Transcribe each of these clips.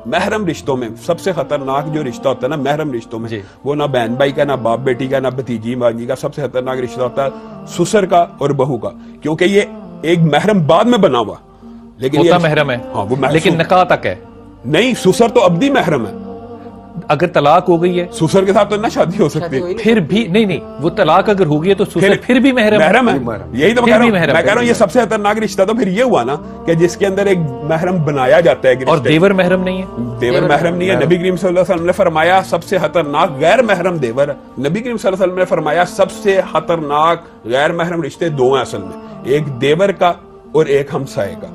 محرم رشتوں میں سب سے خطرناک جو رشتہ ہوتا ہے نا محرم رشتوں میں وہ نہ بہن بھائی کا، نہ باپ بیٹی کا، نہ بھتیجی بھانجی کا، سب سے خطرناک رشتہ ہوتا ہے سسر کا اور بہو کا، کیونکہ یہ ایک محرم بعد میں بنا ہوا لیکن ہوتا محرم ہے، ہاں وہ لیکن نکاح تک ہے نہیں، سسر تو ابدی محرم ہے، اگر طلاق ہو گئی ہے سسر کے ساتھ تو نہ شادی ہو سکتی ہے، پھر بھی نہیں وہ طلاق اگر ہو گئی ہے تو سسر پھر بھی محرم ہے، یہی تو میں کہہ رہا ہوں یہ سب سے خطرناک رشتہ تو پھر یہ ہوا نا کہ جس کے اندر ایک محرم بنایا جاتا ہے، اور دیور محرم نہیں ہے، دیور محرم نہیں ہے۔ نبی کریم صلی اللہ علیہ وسلم نے فرمایا سب سے خطرناک غیر محرم دیور ہے، نبی کریم صلی اللہ علیہ وسلم نے فرمایا سب سے خطرناک غیر محرم رشتے دو ہیں اصل میں، ایک دیور کا اور ایک ہمسائے کا،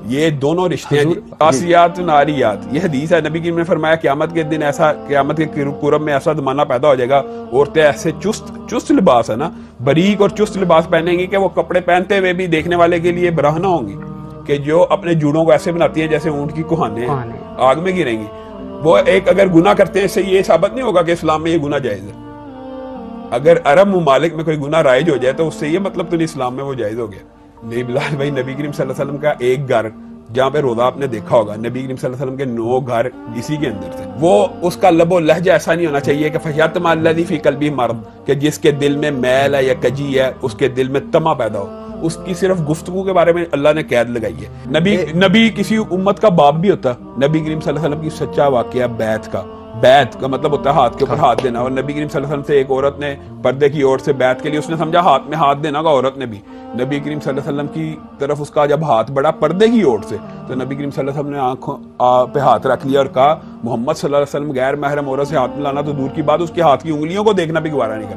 یہ دونوں رشتے ہیں آسیات ناریات، یہ حدیث ہے، نبی کریم نے فرمایا قیامت کے دن ایسا، قیامت کے قرب میں ایسا زمانہ پیدا ہو جائے گا، عورتیں ایسے چست لباس ہے نا، باریک اور چست لباس پہنیں گی کہ وہ کپڑے پہنتے ہوئے بھی دیکھنے والے کے لیے براہ نہ ہوں گی، کہ جو اپنے جوڑوں کو ایسے بناتی ہیں جیسے اونٹ کی کوہانیں آگ میں گریں گی، وہ ایک اگر گناہ کرتے ہیں اس سے یہ ثابت نہیں ہوگا کہ اسلام میں یہ گناہ جائز ہے، اگر عرب ممالک میں کوئی گناہ رائج ہو جائے تو اس سے یہ مطلب تو نہیں اسلام میں وہ جائز ہو گیا۔ نہیں بلال بھائی، نبی کریم صلی اللہ علیہ وسلم کا ایک گھر جہاں پہ روزہ آپ نے دیکھا ہوگا، نبی کریم صلی اللہ علیہ وسلم کے 9 گھر اسی کے اندر تھے، وہ اس کا لب و لہجہ ایسا نہیں ہونا چاہیے کہ فَيَطْمَعَ الَّذِي فِي قَلْبِهِ مَرَضٌ، کہ جس کے دل میں میل ہے یا کجی ہے اس کے دل میں طمع پیدا ہو، اس کی صرف گفتگو کے بارے میں اللہ نے قید لگائی ہے۔ نبی کسی امت کا باپ بھی ہوتا، نبی کریم صلی اللہ علیہ وسلم کی سچا واقعہ بیعت کا مطلب ہوتا ہے ہاتھ کے اوپر ہاتھ دینا، اور نبی کریم صلی اللہ علیہ وسلم سے ایک عورت نے پردے کی اوٹ سے بیعت کے لیے اس نے سمجھا ہاتھ میں ہاتھ دینا کا، عورت نے بھی نبی کریم صلی اللہ علیہ وسلم کی طرف اس کا جب ہاتھ بڑھا پردے کی اوٹ سے تو نبی کریم صلی اللہ علیہ وسلم نے آنکھوں پہ ہاتھ رکھ لیا اور کہا محمد صلی اللہ علیہ وسلم غیر محرم عورت سے ہاتھ ملانا تو دور کی بات، اس کے ہاتھ کی انگلیوں کو دیکھنا بھی گوارا نہیں کرتا۔